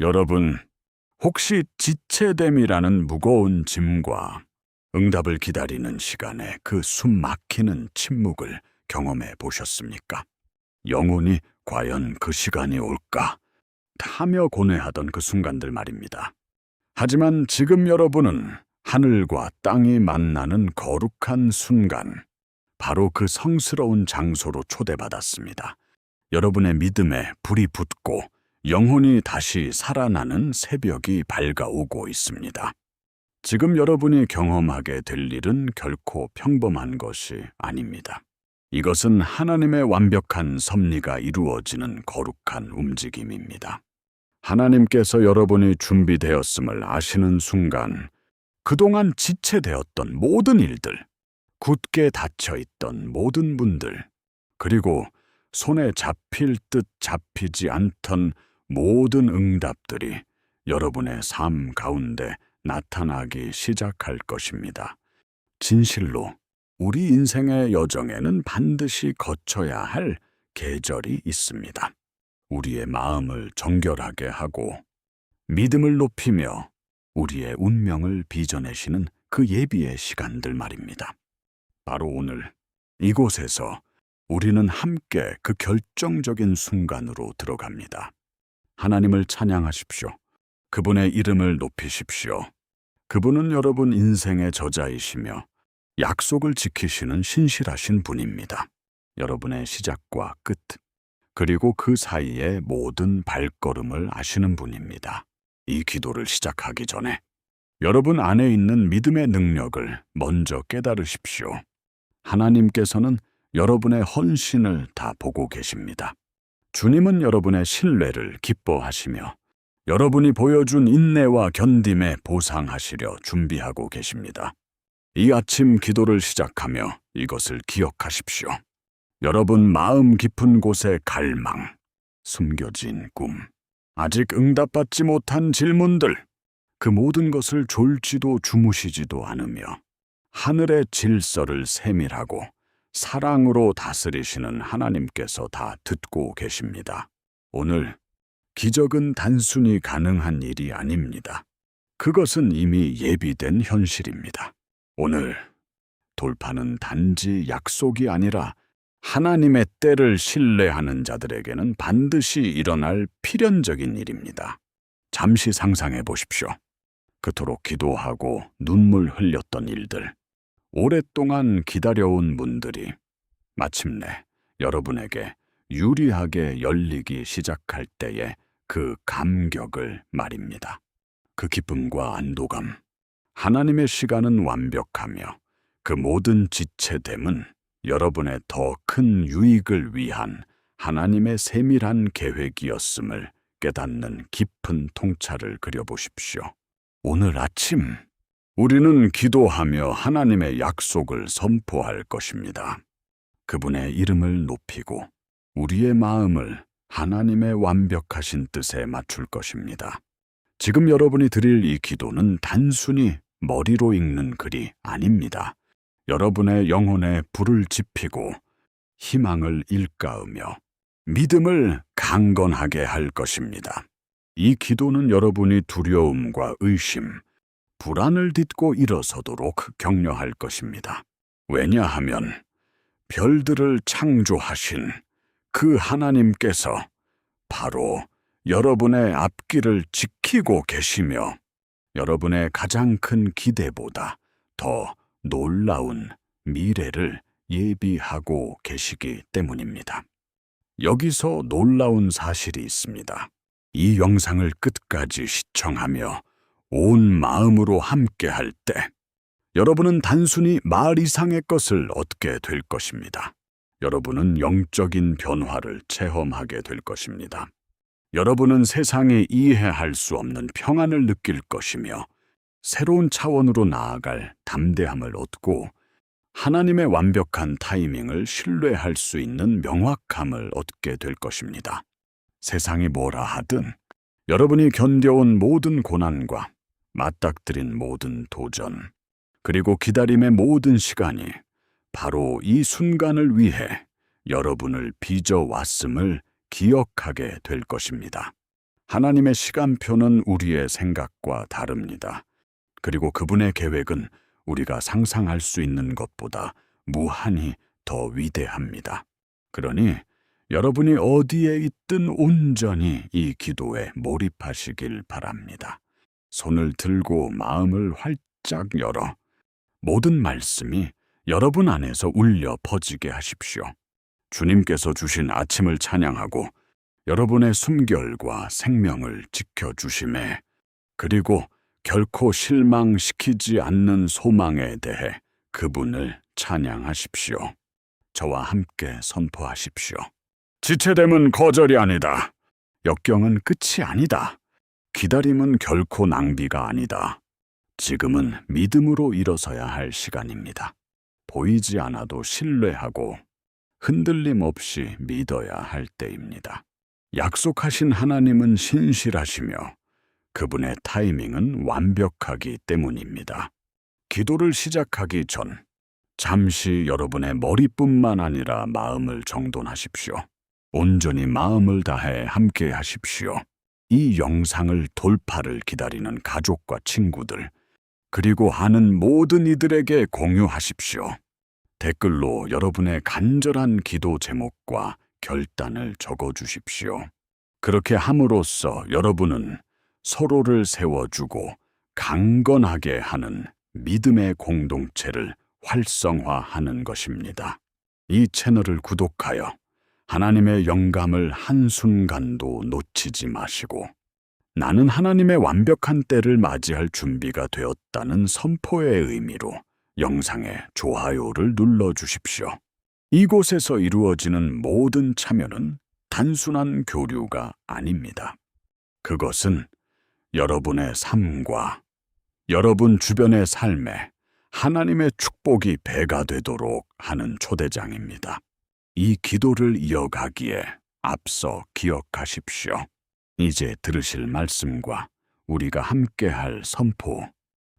여러분, 혹시 지체됨이라는 무거운 짐과 응답을 기다리는 시간에 그 숨 막히는 침묵을 경험해 보셨습니까? 영혼이 과연 그 시간이 올까? 하며 고뇌하던 그 순간들 말입니다. 하지만 지금 여러분은 하늘과 땅이 만나는 거룩한 순간, 바로 그 성스러운 장소로 초대받았습니다. 여러분의 믿음에 불이 붙고 영혼이 다시 살아나는 새벽이 밝아오고 있습니다. 지금 여러분이 경험하게 될 일은 결코 평범한 것이 아닙니다. 이것은 하나님의 완벽한 섭리가 이루어지는 거룩한 움직임입니다. 하나님께서 여러분이 준비되었음을 아시는 순간, 그동안 지체되었던 모든 일들, 굳게 닫혀있던 모든 문들, 그리고 손에 잡힐 듯 잡히지 않던 모든 응답들이 여러분의 삶 가운데 나타나기 시작할 것입니다. 진실로 우리 인생의 여정에는 반드시 거쳐야 할 계절이 있습니다. 우리의 마음을 정결하게 하고 믿음을 높이며 우리의 운명을 빚어내시는 그 예비의 시간들 말입니다. 바로 오늘 이곳에서 우리는 함께 그 결정적인 순간으로 들어갑니다. 하나님을 찬양하십시오. 그분의 이름을 높이십시오. 그분은 여러분 인생의 저자이시며 약속을 지키시는 신실하신 분입니다. 여러분의 시작과 끝, 그리고 그 사이의 모든 발걸음을 아시는 분입니다. 이 기도를 시작하기 전에 여러분 안에 있는 믿음의 능력을 먼저 깨달으십시오. 하나님께서는 여러분의 헌신을 다 보고 계십니다. 주님은 여러분의 신뢰를 기뻐하시며 여러분이 보여준 인내와 견딤에 보상하시려 준비하고 계십니다. 이 아침 기도를 시작하며 이것을 기억하십시오. 여러분 마음 깊은 곳의 갈망, 숨겨진 꿈, 아직 응답받지 못한 질문들, 그 모든 것을 졸지도 주무시지도 않으며 하늘의 질서를 세밀하고 사랑으로 다스리시는 하나님께서 다 듣고 계십니다. 오늘 기적은 단순히 가능한 일이 아닙니다. 그것은 이미 예비된 현실입니다. 오늘 돌파는 단지 약속이 아니라 하나님의 때를 신뢰하는 자들에게는 반드시 일어날 필연적인 일입니다. 잠시 상상해 보십시오. 그토록 기도하고 눈물 흘렸던 일들, 오랫동안 기다려온 문들이 마침내 여러분에게 유리하게 열리기 시작할 때의 그 감격을 말입니다. 그 기쁨과 안도감, 하나님의 시간은 완벽하며 그 모든 지체됨은 여러분의 더 큰 유익을 위한 하나님의 세밀한 계획이었음을 깨닫는 깊은 통찰을 그려보십시오. 오늘 아침 우리는 기도하며 하나님의 약속을 선포할 것입니다. 그분의 이름을 높이고 우리의 마음을 하나님의 완벽하신 뜻에 맞출 것입니다. 지금 여러분이 드릴 이 기도는 단순히 머리로 읽는 글이 아닙니다. 여러분의 영혼에 불을 지피고 희망을 일깨우며 믿음을 강건하게 할 것입니다. 이 기도는 여러분이 두려움과 의심, 불안을 딛고 일어서도록 격려할 것입니다. 왜냐하면 별들을 창조하신 그 하나님께서 바로 여러분의 앞길을 지키고 계시며 여러분의 가장 큰 기대보다 더 놀라운 미래를 예비하고 계시기 때문입니다. 여기서 놀라운 사실이 있습니다. 이 영상을 끝까지 시청하며 온 마음으로 함께할 때 여러분은 단순히 말 이상의 것을 얻게 될 것입니다. 여러분은 영적인 변화를 체험하게 될 것입니다. 여러분은 세상이 이해할 수 없는 평안을 느낄 것이며 새로운 차원으로 나아갈 담대함을 얻고 하나님의 완벽한 타이밍을 신뢰할 수 있는 명확함을 얻게 될 것입니다. 세상이 뭐라 하든 여러분이 견뎌온 모든 고난과 맞닥뜨린 모든 도전, 그리고 기다림의 모든 시간이 바로 이 순간을 위해 여러분을 빚어왔음을 기억하게 될 것입니다. 하나님의 시간표는 우리의 생각과 다릅니다. 그리고 그분의 계획은 우리가 상상할 수 있는 것보다 무한히 더 위대합니다. 그러니 여러분이 어디에 있든 온전히 이 기도에 몰입하시길 바랍니다. 손을 들고 마음을 활짝 열어 모든 말씀이 여러분 안에서 울려 퍼지게 하십시오. 주님께서 주신 아침을 찬양하고 여러분의 숨결과 생명을 지켜주심에, 그리고 결코 실망시키지 않는 소망에 대해 그분을 찬양하십시오. 저와 함께 선포하십시오. 지체됨은 거절이 아니다. 역경은 끝이 아니다. 기다림은 결코 낭비가 아니다. 지금은 믿음으로 일어서야 할 시간입니다. 보이지 않아도 신뢰하고 흔들림 없이 믿어야 할 때입니다. 약속하신 하나님은 신실하시며 그분의 타이밍은 완벽하기 때문입니다. 기도를 시작하기 전 잠시 여러분의 머리뿐만 아니라 마음을 정돈하십시오. 온전히 마음을 다해 함께 하십시오. 이 영상을 돌파를 기다리는 가족과 친구들, 그리고 아는 모든 이들에게 공유하십시오. 댓글로 여러분의 간절한 기도 제목과 결단을 적어주십시오. 그렇게 함으로써 여러분은 서로를 세워주고 강건하게 하는 믿음의 공동체를 활성화하는 것입니다. 이 채널을 구독하여 하나님의 영감을 한순간도 놓치지 마시고 나는 하나님의 완벽한 때를 맞이할 준비가 되었다는 선포의 의미로 영상에 좋아요를 눌러주십시오. 이곳에서 이루어지는 모든 참여는 단순한 교류가 아닙니다. 그것은 여러분의 삶과 여러분 주변의 삶에 하나님의 축복이 배가 되도록 하는 초대장입니다. 이 기도를 이어가기에 앞서 기억하십시오. 이제 들으실 말씀과 우리가 함께할 선포,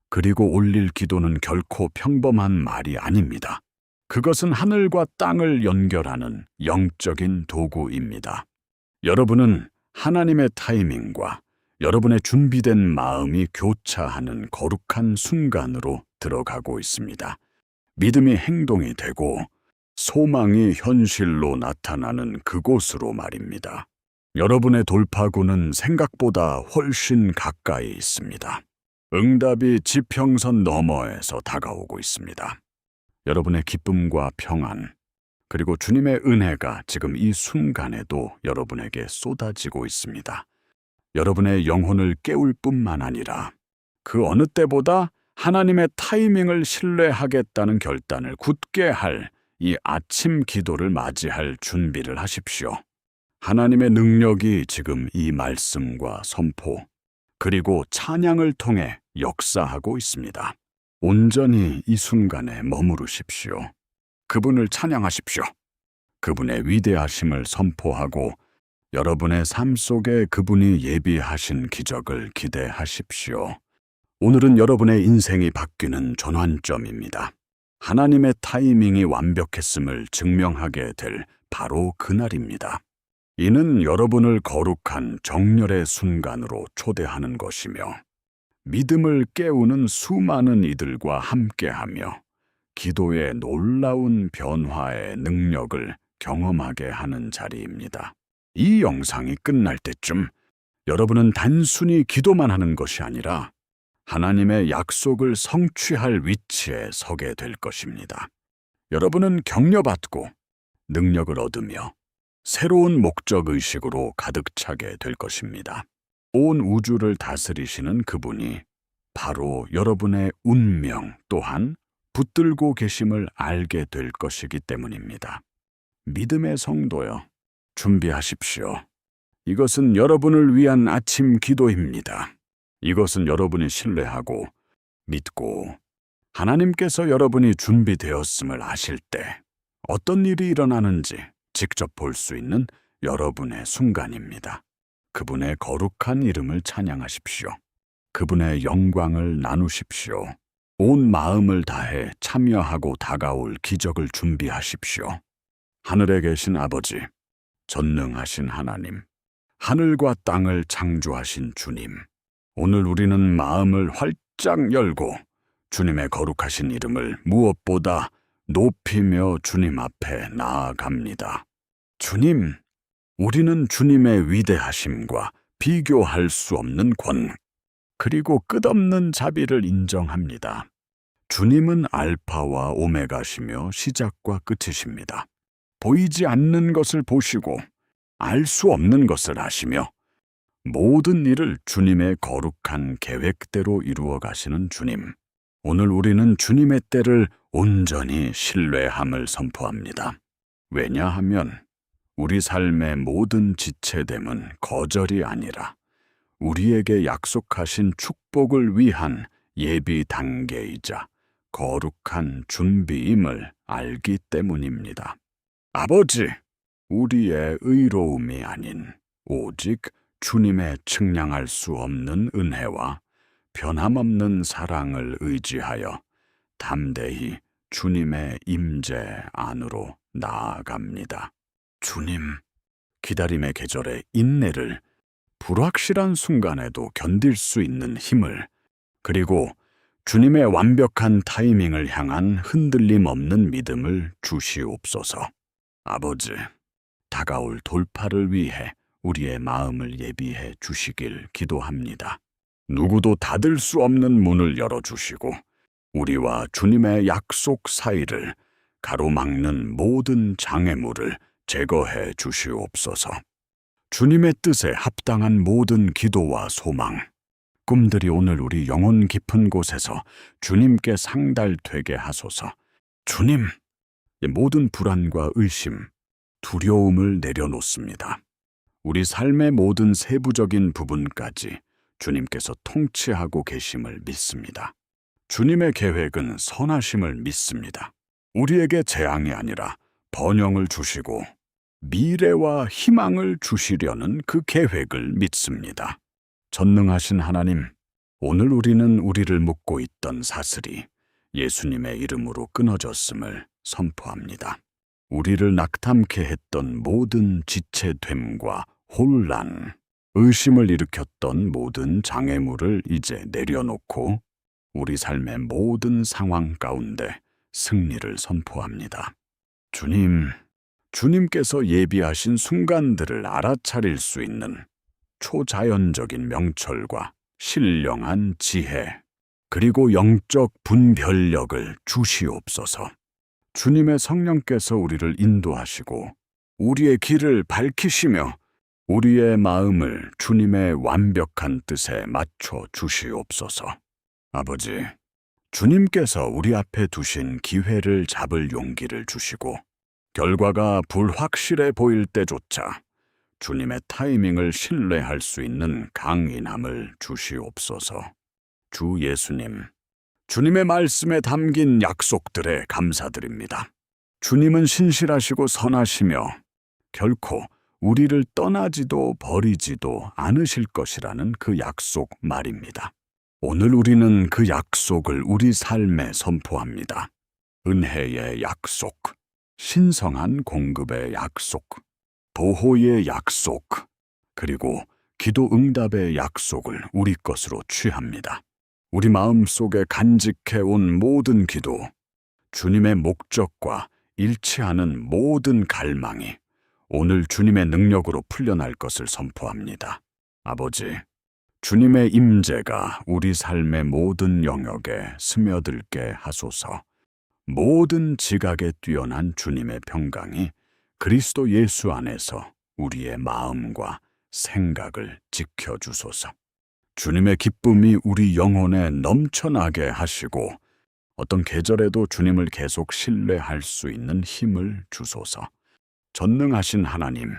그리고 올릴 기도는 결코 평범한 말이 아닙니다. 그것은 하늘과 땅을 연결하는 영적인 도구입니다. 여러분은 하나님의 타이밍과 여러분의 준비된 마음이 교차하는 거룩한 순간으로 들어가고 있습니다. 믿음이 행동이 되고 소망이 현실로 나타나는 그곳으로 말입니다. 여러분의 돌파구는 생각보다 훨씬 가까이 있습니다. 응답이 지평선 너머에서 다가오고 있습니다. 여러분의 기쁨과 평안, 그리고 주님의 은혜가 지금 이 순간에도 여러분에게 쏟아지고 있습니다. 여러분의 영혼을 깨울 뿐만 아니라 그 어느 때보다 하나님의 타이밍을 신뢰하겠다는 결단을 굳게 할 이 아침 기도를 맞이할 준비를 하십시오. 하나님의 능력이 지금 이 말씀과 선포, 그리고 찬양을 통해 역사하고 있습니다. 온전히 이 순간에 머무르십시오. 그분을 찬양하십시오. 그분의 위대하심을 선포하고 여러분의 삶 속에 그분이 예비하신 기적을 기대하십시오. 오늘은 여러분의 인생이 바뀌는 전환점입니다. 하나님의 타이밍이 완벽했음을 증명하게 될 바로 그날입니다. 이는 여러분을 거룩한 정렬의 순간으로 초대하는 것이며 믿음을 깨우는 수많은 이들과 함께하며 기도의 놀라운 변화의 능력을 경험하게 하는 자리입니다. 이 영상이 끝날 때쯤 여러분은 단순히 기도만 하는 것이 아니라 하나님의 약속을 성취할 위치에 서게 될 것입니다. 여러분은 격려받고 능력을 얻으며 새로운 목적의식으로 가득 차게 될 것입니다. 온 우주를 다스리시는 그분이 바로 여러분의 운명 또한 붙들고 계심을 알게 될 것이기 때문입니다. 믿음의 성도여, 준비하십시오. 이것은 여러분을 위한 아침 기도입니다. 이것은 여러분이 신뢰하고 믿고 하나님께서 여러분이 준비되었음을 아실 때 어떤 일이 일어나는지 직접 볼 수 있는 여러분의 순간입니다. 그분의 거룩한 이름을 찬양하십시오. 그분의 영광을 나누십시오. 온 마음을 다해 참여하고 다가올 기적을 준비하십시오. 하늘에 계신 아버지, 전능하신 하나님, 하늘과 땅을 창조하신 주님, 오늘 우리는 마음을 활짝 열고 주님의 거룩하신 이름을 무엇보다 높이며 주님 앞에 나아갑니다. 주님, 우리는 주님의 위대하심과 비교할 수 없는 권능, 그리고 끝없는 자비를 인정합니다. 주님은 알파와 오메가시며 시작과 끝이십니다. 보이지 않는 것을 보시고 알 수 없는 것을 아시며 모든 일을 주님의 거룩한 계획대로 이루어 가시는 주님. 오늘 우리는 주님의 때를 온전히 신뢰함을 선포합니다. 왜냐하면 우리 삶의 모든 지체됨은 거절이 아니라 우리에게 약속하신 축복을 위한 예비 단계이자 거룩한 준비임을 알기 때문입니다. 아버지, 우리의 의로움이 아닌 오직 주님의 측량할 수 없는 은혜와 변함없는 사랑을 의지하여 담대히 주님의 임재 안으로 나아갑니다. 주님, 기다림의 계절의 인내를 불확실한 순간에도 견딜 수 있는 힘을, 그리고 주님의 완벽한 타이밍을 향한 흔들림 없는 믿음을 주시옵소서. 아버지, 다가올 돌파를 위해 우리의 마음을 예비해 주시길 기도합니다. 누구도 닫을 수 없는 문을 열어주시고 우리와 주님의 약속 사이를 가로막는 모든 장애물을 제거해 주시옵소서. 주님의 뜻에 합당한 모든 기도와 소망, 꿈들이 오늘 우리 영혼 깊은 곳에서 주님께 상달되게 하소서. 주님, 모든 불안과 의심, 두려움을 내려놓습니다. 우리 삶의 모든 세부적인 부분까지 주님께서 통치하고 계심을 믿습니다. 주님의 계획은 선하심을 믿습니다. 우리에게 재앙이 아니라 번영을 주시고 미래와 희망을 주시려는 그 계획을 믿습니다. 전능하신 하나님, 오늘 우리는 우리를 묶고 있던 사슬이 예수님의 이름으로 끊어졌음을 선포합니다. 우리를 낙담케 했던 모든 지체됨과 혼란, 의심을 일으켰던 모든 장애물을 이제 내려놓고 우리 삶의 모든 상황 가운데 승리를 선포합니다. 주님, 주님께서 예비하신 순간들을 알아차릴 수 있는 초자연적인 명철과 신령한 지혜, 그리고 영적 분별력을 주시옵소서. 주님의 성령께서 우리를 인도하시고 우리의 길을 밝히시며 우리의 마음을 주님의 완벽한 뜻에 맞춰 주시옵소서. 아버지, 주님께서 우리 앞에 두신 기회를 잡을 용기를 주시고 결과가 불확실해 보일 때조차 주님의 타이밍을 신뢰할 수 있는 강인함을 주시옵소서. 주 예수님, 주님의 말씀에 담긴 약속들에 감사드립니다. 주님은 신실하시고 선하시며 결코 우리를 떠나지도 버리지도 않으실 것이라는 그 약속 말입니다. 오늘 우리는 그 약속을 우리 삶에 선포합니다. 은혜의 약속, 신성한 공급의 약속, 보호의 약속, 그리고 기도 응답의 약속을 우리 것으로 취합니다. 우리 마음 속에 간직해온 모든 기도, 주님의 목적과 일치하는 모든 갈망이 오늘 주님의 능력으로 풀려날 것을 선포합니다. 아버지, 주님의 임재가 우리 삶의 모든 영역에 스며들게 하소서. 모든 지각에 뛰어난 주님의 평강이 그리스도 예수 안에서 우리의 마음과 생각을 지켜주소서. 주님의 기쁨이 우리 영혼에 넘쳐나게 하시고 어떤 계절에도 주님을 계속 신뢰할 수 있는 힘을 주소서. 전능하신 하나님,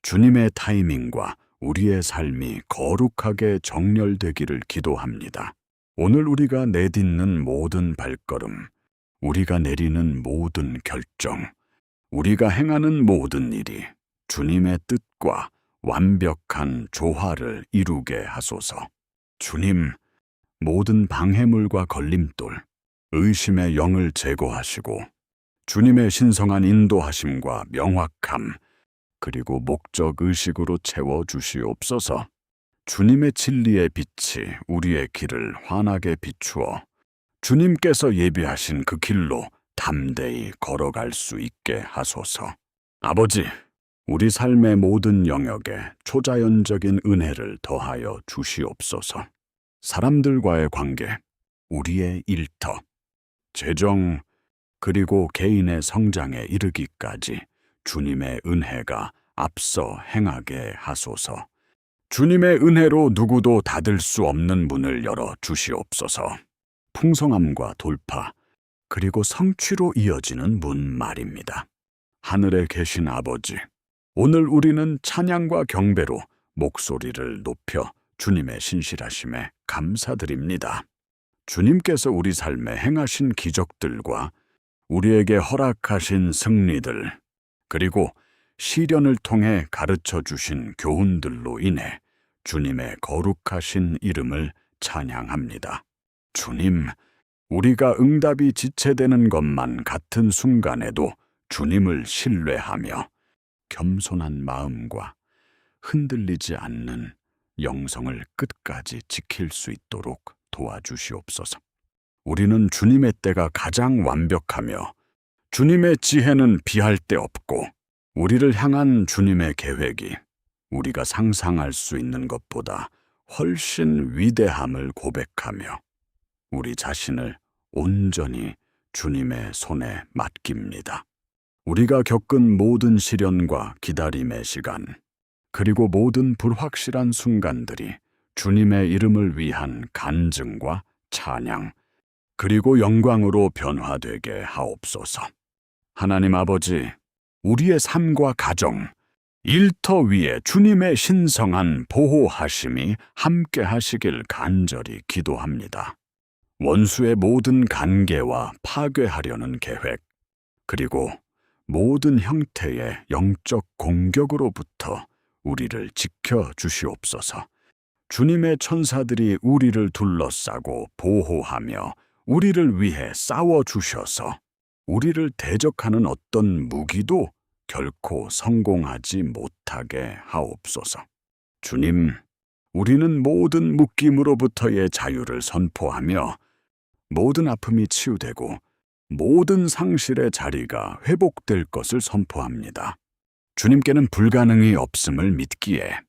주님의 타이밍과 우리의 삶이 거룩하게 정렬되기를 기도합니다. 오늘 우리가 내딛는 모든 발걸음, 우리가 내리는 모든 결정, 우리가 행하는 모든 일이 주님의 뜻과 완벽한 조화를 이루게 하소서. 주님, 모든 방해물과 걸림돌, 의심의 영을 제거하시고 주님의 신성한 인도하심과 명확함, 그리고 목적 의식으로 채워 주시옵소서. 주님의 진리의 빛이 우리의 길을 환하게 비추어 주님께서 예비하신 그 길로 담대히 걸어갈 수 있게 하소서. 아버지, 우리 삶의 모든 영역에 초자연적인 은혜를 더하여 주시옵소서. 사람들과의 관계, 우리의 일터, 재정, 그리고 개인의 성장에 이르기까지 주님의 은혜가 앞서 행하게 하소서. 주님의 은혜로 누구도 닫을 수 없는 문을 열어 주시옵소서. 풍성함과 돌파, 그리고 성취로 이어지는 문 말입니다. 하늘에 계신 아버지, 오늘 우리는 찬양과 경배로 목소리를 높여 주님의 신실하심에 감사드립니다. 주님께서 우리 삶에 행하신 기적들과 우리에게 허락하신 승리들, 그리고 시련을 통해 가르쳐 주신 교훈들로 인해 주님의 거룩하신 이름을 찬양합니다. 주님, 우리가 응답이 지체되는 것만 같은 순간에도 주님을 신뢰하며 겸손한 마음과 흔들리지 않는 영성을 끝까지 지킬 수 있도록 도와주시옵소서. 우리는 주님의 때가 가장 완벽하며 주님의 지혜는 비할 데 없고 우리를 향한 주님의 계획이 우리가 상상할 수 있는 것보다 훨씬 위대함을 고백하며 우리 자신을 온전히 주님의 손에 맡깁니다. 우리가 겪은 모든 시련과 기다림의 시간, 그리고 모든 불확실한 순간들이 주님의 이름을 위한 간증과 찬양, 그리고 영광으로 변화되게 하옵소서. 하나님 아버지, 우리의 삶과 가정, 일터 위에 주님의 신성한 보호하심이 함께 하시길 간절히 기도합니다. 원수의 모든 간계와 파괴하려는 계획, 그리고 모든 형태의 영적 공격으로부터 우리를 지켜 주시옵소서. 주님의 천사들이 우리를 둘러싸고 보호하며 우리를 위해 싸워 주셔서 우리를 대적하는 어떤 무기도 결코 성공하지 못하게 하옵소서. 주님, 우리는 모든 묶임으로부터의 자유를 선포하며 모든 아픔이 치유되고 모든 상실의 자리가 회복될 것을 선포합니다. 주님께는 불가능이 없음을 믿기에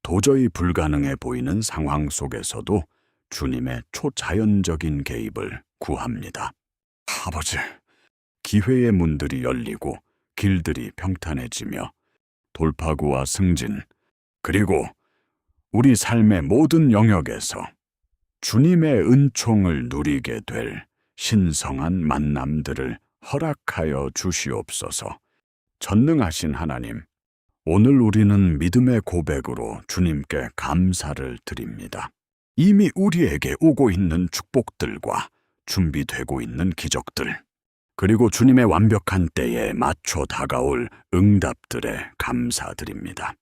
도저히 불가능해 보이는 상황 속에서도 주님의 초자연적인 개입을 구합니다. 아버지, 기회의 문들이 열리고 길들이 평탄해지며 돌파구와 승진, 그리고 우리 삶의 모든 영역에서 주님의 은총을 누리게 될 신성한 만남들을 허락하여 주시옵소서. 전능하신 하나님, 오늘 우리는 믿음의 고백으로 주님께 감사를 드립니다. 이미 우리에게 오고 있는 축복들과 준비되고 있는 기적들, 그리고 주님의 완벽한 때에 맞춰 다가올 응답들에 감사드립니다.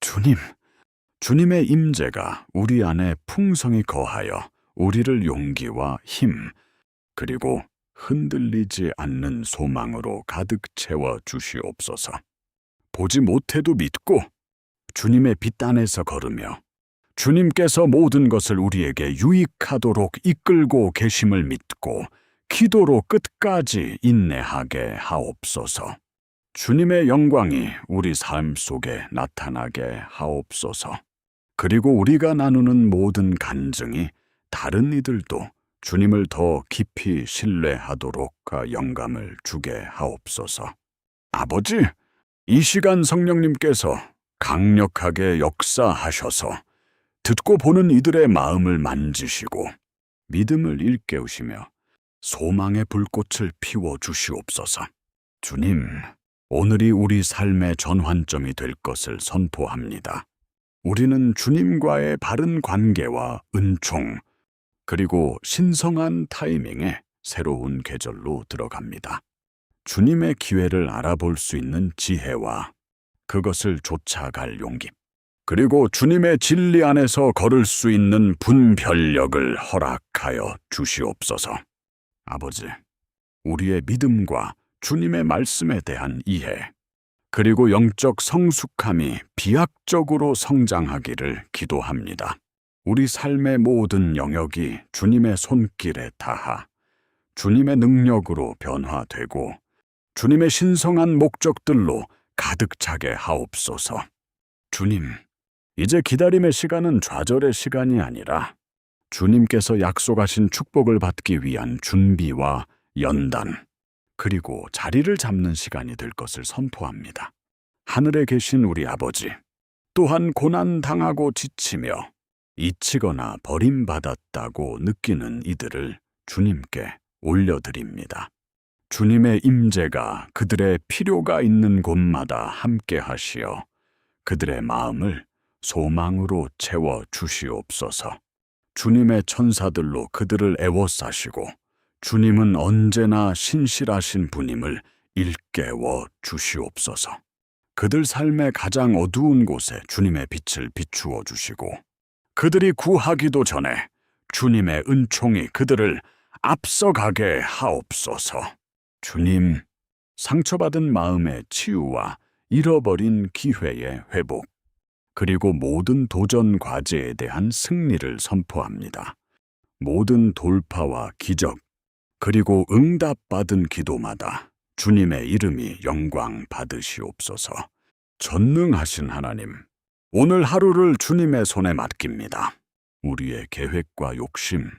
주님, 주님의 임재가 우리 안에 풍성히 거하여 우리를 용기와 힘, 그리고 흔들리지 않는 소망으로 가득 채워 주시옵소서. 보지 못해도 믿고 주님의 빛 안에서 걸으며 주님께서 모든 것을 우리에게 유익하도록 이끌고 계심을 믿고 기도로 끝까지 인내하게 하옵소서. 주님의 영광이 우리 삶 속에 나타나게 하옵소서. 그리고 우리가 나누는 모든 간증이 다른 이들도 주님을 더 깊이 신뢰하도록 영감을 주게 하옵소서. 아버지, 이 시간 성령님께서 강력하게 역사하셔서 듣고 보는 이들의 마음을 만지시고 믿음을 일깨우시며 소망의 불꽃을 피워 주시옵소서. 주님, 오늘이 우리 삶의 전환점이 될 것을 선포합니다. 우리는 주님과의 바른 관계와 은총, 그리고 신성한 타이밍에 새로운 계절로 들어갑니다. 주님의 기회를 알아볼 수 있는 지혜와 그것을 쫓아갈 용기, 그리고 주님의 진리 안에서 걸을 수 있는 분별력을 허락하여 주시옵소서. 아버지, 우리의 믿음과 주님의 말씀에 대한 이해, 그리고 영적 성숙함이 비약적으로 성장하기를 기도합니다. 우리 삶의 모든 영역이 주님의 손길에 닿아 주님의 능력으로 변화되고 주님의 신성한 목적들로 가득 차게 하옵소서. 주님, 이제 기다림의 시간은 좌절의 시간이 아니라 주님께서 약속하신 축복을 받기 위한 준비와 연단, 그리고 자리를 잡는 시간이 될 것을 선포합니다. 하늘에 계신 우리 아버지, 또한 고난당하고 지치며 잊히거나 버림받았다고 느끼는 이들을 주님께 올려드립니다. 주님의 임재가 그들의 필요가 있는 곳마다 함께 하시어 그들의 마음을 소망으로 채워 주시옵소서. 주님의 천사들로 그들을 애워싸시고 주님은 언제나 신실하신 분임을 일깨워 주시옵소서. 그들 삶의 가장 어두운 곳에 주님의 빛을 비추어 주시고 그들이 구하기도 전에 주님의 은총이 그들을 앞서가게 하옵소서. 주님, 상처받은 마음의 치유와 잃어버린 기회의 회복, 그리고 모든 도전 과제에 대한 승리를 선포합니다. 모든 돌파와 기적, 그리고 응답받은 기도마다 주님의 이름이 영광 받으시옵소서. 전능하신 하나님, 오늘 하루를 주님의 손에 맡깁니다. 우리의 계획과 욕심,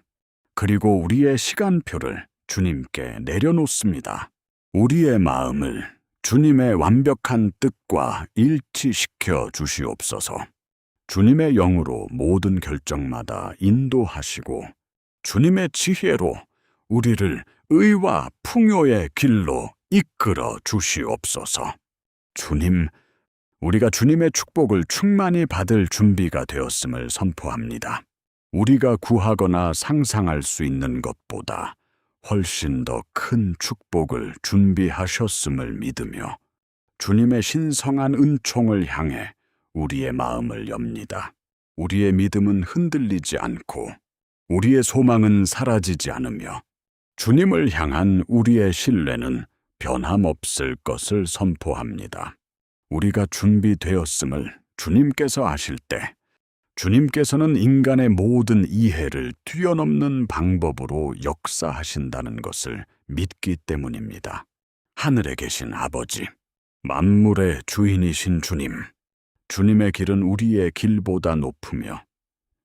그리고 우리의 시간표를 주님께 내려놓습니다. 우리의 마음을 주님의 완벽한 뜻과 일치시켜 주시옵소서. 주님의 영으로 모든 결정마다 인도하시고 주님의 지혜로 우리를 의와 풍요의 길로 이끌어 주시옵소서. 주님, 우리가 주님의 축복을 충만히 받을 준비가 되었음을 선포합니다. 우리가 구하거나 상상할 수 있는 것보다 훨씬 더 큰 축복을 준비하셨음을 믿으며 주님의 신성한 은총을 향해 우리의 마음을 엽니다. 우리의 믿음은 흔들리지 않고 우리의 소망은 사라지지 않으며 주님을 향한 우리의 신뢰는 변함없을 것을 선포합니다. 우리가 준비되었음을 주님께서 아실 때 주님께서는 인간의 모든 이해를 뛰어넘는 방법으로 역사하신다는 것을 믿기 때문입니다. 하늘에 계신 아버지, 만물의 주인이신 주님, 주님의 길은 우리의 길보다 높으며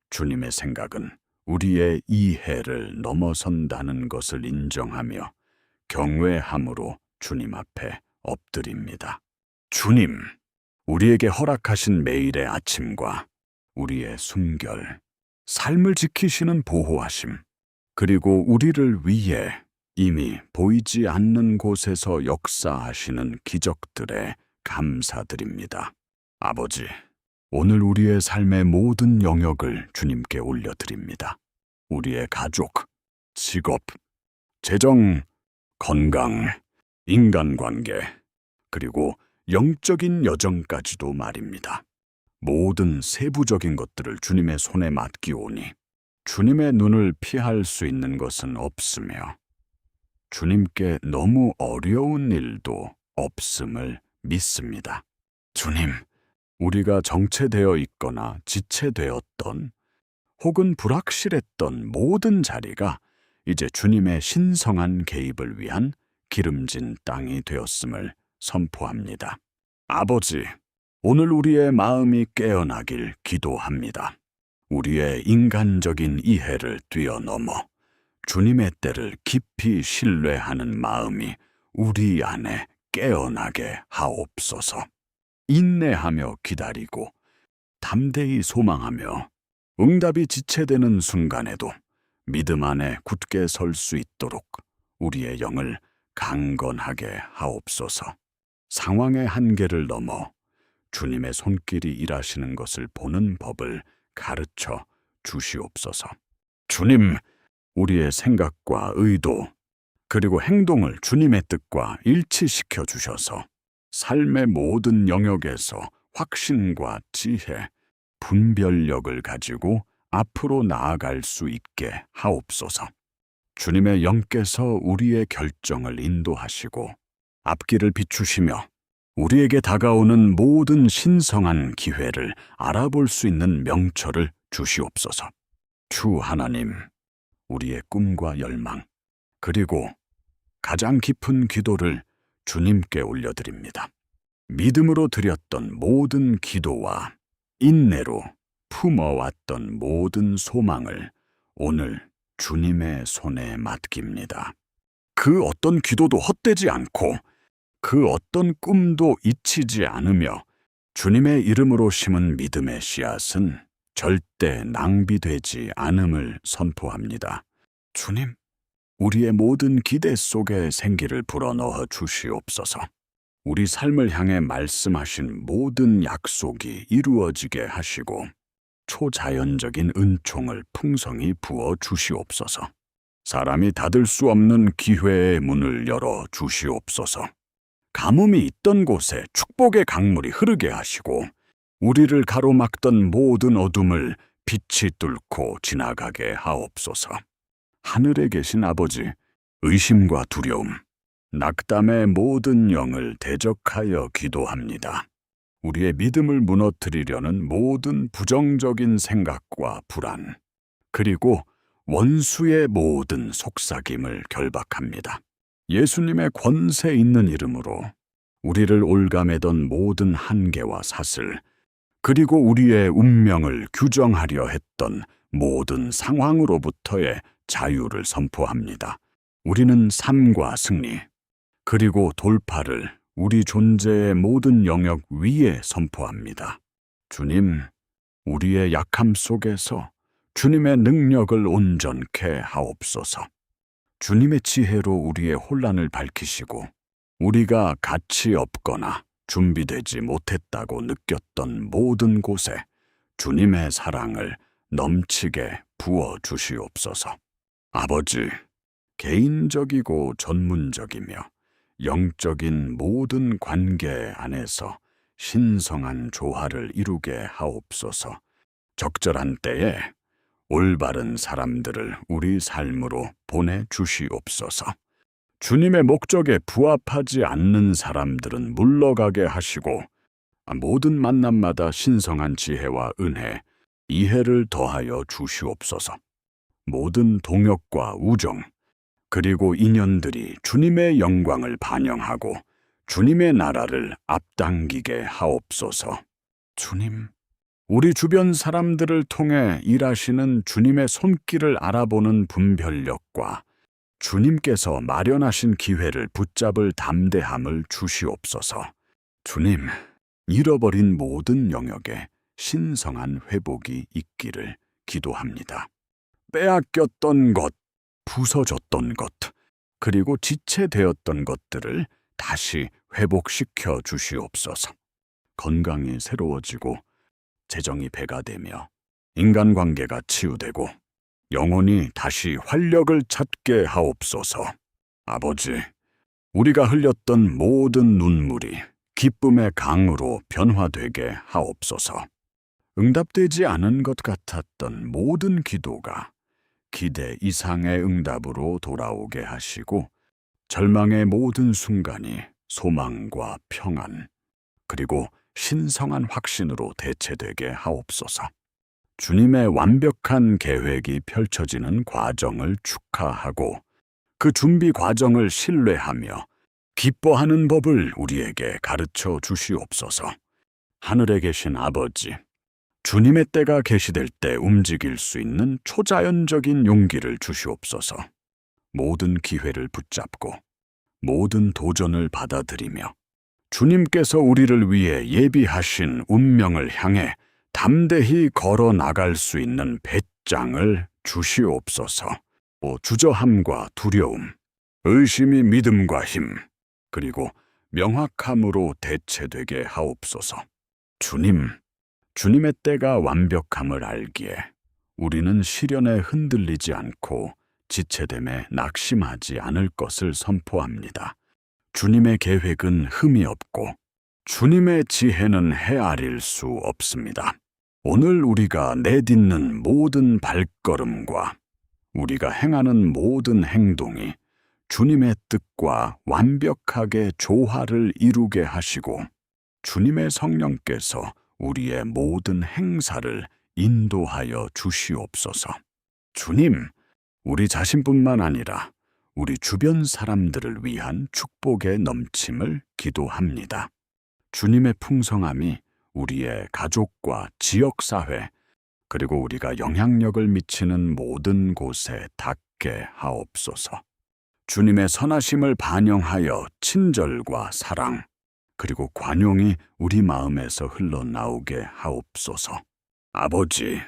주님의 생각은 우리의 이해를 넘어선다는 것을 인정하며 경외함으로 주님 앞에 엎드립니다. 주님, 우리에게 허락하신 매일의 아침과 우리의 숨결, 삶을 지키시는 보호하심, 그리고 우리를 위해 이미 보이지 않는 곳에서 역사하시는 기적들에 감사드립니다. 아버지, 오늘 우리의 삶의 모든 영역을 주님께 올려드립니다. 우리의 가족, 직업, 재정, 건강, 인간관계, 그리고 영적인 여정까지도 말입니다. 모든 세부적인 것들을 주님의 손에 맡기오니 주님의 눈을 피할 수 있는 것은 없으며 주님께 너무 어려운 일도 없음을 믿습니다. 주님, 우리가 정체되어 있거나 지체되었던 혹은 불확실했던 모든 자리가 이제 주님의 신성한 개입을 위한 기름진 땅이 되었음을 선포합니다. 아버지, 오늘 우리의 마음이 깨어나길 기도합니다. 우리의 인간적인 이해를 뛰어넘어 주님의 때를 깊이 신뢰하는 마음이 우리 안에 깨어나게 하옵소서. 인내하며 기다리고 담대히 소망하며 응답이 지체되는 순간에도 믿음 안에 굳게 설 수 있도록 우리의 영을 강건하게 하옵소서. 상황의 한계를 넘어 주님의 손길이 일하시는 것을 보는 법을 가르쳐 주시옵소서. 주님, 우리의 생각과 의도, 그리고 행동을 주님의 뜻과 일치시켜 주셔서 삶의 모든 영역에서 확신과 지혜, 분별력을 가지고 앞으로 나아갈 수 있게 하옵소서. 주님의 영께서 우리의 결정을 인도하시고 앞길을 비추시며 우리에게 다가오는 모든 신성한 기회를 알아볼 수 있는 명철을 주시옵소서. 주 하나님, 우리의 꿈과 열망, 그리고 가장 깊은 기도를 주님께 올려드립니다. 믿음으로 드렸던 모든 기도와 인내로 품어왔던 모든 소망을 오늘 주님의 손에 맡깁니다. 그 어떤 기도도 헛되지 않고 그 어떤 꿈도 잊히지 않으며 주님의 이름으로 심은 믿음의 씨앗은 절대 낭비되지 않음을 선포합니다. 주님, 우리의 모든 기대 속에 생기를 불어넣어 주시옵소서. 우리 삶을 향해 말씀하신 모든 약속이 이루어지게 하시고 초자연적인 은총을 풍성히 부어 주시옵소서. 사람이 닫을 수 없는 기회의 문을 열어 주시옵소서. 가뭄이 있던 곳에 축복의 강물이 흐르게 하시고 우리를 가로막던 모든 어둠을 빛이 뚫고 지나가게 하옵소서. 하늘에 계신 아버지, 의심과 두려움, 낙담의 모든 영을 대적하여 기도합니다. 우리의 믿음을 무너뜨리려는 모든 부정적인 생각과 불안, 그리고 원수의 모든 속삭임을 결박합니다. 예수님의 권세 있는 이름으로 우리를 올가매던 모든 한계와 사슬, 그리고 우리의 운명을 규정하려 했던 모든 상황으로부터의 자유를 선포합니다. 우리는 삶과 승리, 그리고 돌파를 우리 존재의 모든 영역 위에 선포합니다. 주님, 우리의 약함 속에서 주님의 능력을 온전케 하옵소서. 주님의 지혜로 우리의 혼란을 밝히시고 우리가 가치 없거나 준비되지 못했다고 느꼈던 모든 곳에 주님의 사랑을 넘치게 부어 주시옵소서. 아버지, 개인적이고 전문적이며 영적인 모든 관계 안에서 신성한 조화를 이루게 하옵소서. 적절한 때에 올바른 사람들을 우리 삶으로 보내주시옵소서. 주님의 목적에 부합하지 않는 사람들은 물러가게 하시고 모든 만남마다 신성한 지혜와 은혜, 이해를 더하여 주시옵소서. 모든 동역과 우정, 그리고 인연들이 주님의 영광을 반영하고 주님의 나라를 앞당기게 하옵소서. 주님, 우리 주변 사람들을 통해 일하시는 주님의 손길을 알아보는 분별력과 주님께서 마련하신 기회를 붙잡을 담대함을 주시옵소서. 주님, 잃어버린 모든 영역에 신성한 회복이 있기를 기도합니다. 빼앗겼던 것, 부서졌던 것, 그리고 지체되었던 것들을 다시 회복시켜 주시옵소서. 건강이 새로워지고 재정이 배가 되며 인간관계가 치유되고 영혼이 다시 활력을 찾게 하옵소서. 아버지, 우리가 흘렸던 모든 눈물이 기쁨의 강으로 변화되게 하옵소서. 응답되지 않은 것 같았던 모든 기도가 기대 이상의 응답으로 돌아오게 하시고 절망의 모든 순간이 소망과 평안, 그리고 신성한 확신으로 대체되게 하옵소서. 주님의 완벽한 계획이 펼쳐지는 과정을 축하하고 그 준비 과정을 신뢰하며 기뻐하는 법을 우리에게 가르쳐 주시옵소서. 하늘에 계신 아버지, 주님의 때가 계시될 때 움직일 수 있는 초자연적인 용기를 주시옵소서. 모든 기회를 붙잡고 모든 도전을 받아들이며 주님께서 우리를 위해 예비하신 운명을 향해 담대히 걸어 나갈 수 있는 배짱을 주시옵소서. 주저함과 두려움, 의심이 믿음과 힘, 그리고 명확함으로 대체되게 하옵소서. 주님, 주님의 때가 완벽함을 알기에 우리는 시련에 흔들리지 않고 지체됨에 낙심하지 않을 것을 선포합니다. 주님의 계획은 흠이 없고 주님의 지혜는 헤아릴 수 없습니다. 오늘 우리가 내딛는 모든 발걸음과 우리가 행하는 모든 행동이 주님의 뜻과 완벽하게 조화를 이루게 하시고 주님의 성령께서 우리의 모든 행사를 인도하여 주시옵소서. 주님, 우리 자신뿐만 아니라 우리 주변 사람들을 위한 축복의 넘침을 기도합니다. 주님의 풍성함이 우리의 가족과 지역사회, 그리고 우리가 영향력을 미치는 모든 곳에 닿게 하옵소서. 주님의 선하심을 반영하여 친절과 사랑, 그리고 관용이 우리 마음에서 흘러나오게 하옵소서. 아버지,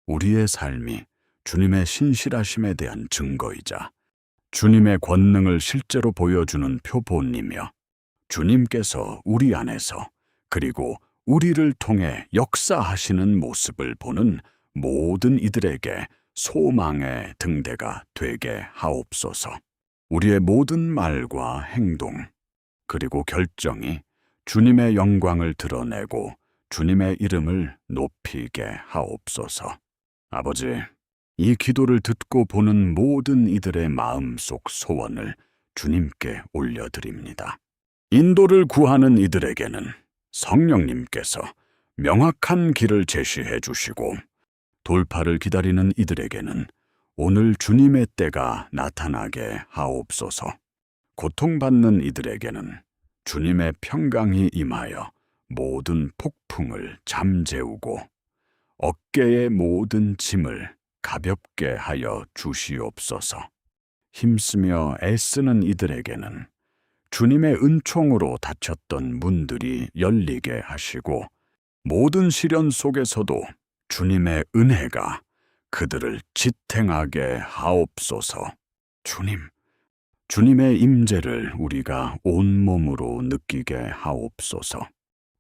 우리의 삶이 주님의 신실하심에 대한 증거이자 주님의 권능을 실제로 보여주는 표본이며 주님께서 우리 안에서 그리고 우리를 통해 역사하시는 모습을 보는 모든 이들에게 소망의 등대가 되게 하옵소서. 우리의 모든 말과 행동, 그리고 결정이 주님의 영광을 드러내고 주님의 이름을 높이게 하옵소서. 아버지, 이 기도를 듣고 보는 모든 이들의 마음속 소원을 주님께 올려드립니다. 인도를 구하는 이들에게는 성령님께서 명확한 길을 제시해 주시고 돌파를 기다리는 이들에게는 오늘 주님의 때가 나타나게 하옵소서. 고통받는 이들에게는 주님의 평강이 임하여 모든 폭풍을 잠재우고 어깨의 모든 짐을 가볍게 하여 주시옵소서. 힘쓰며 애쓰는 이들에게는 주님의 은총으로 닫혔던 문들이 열리게 하시고 모든 시련 속에서도 주님의 은혜가 그들을 지탱하게 하옵소서. 주님의 임재를 우리가 온몸으로 느끼게 하옵소서.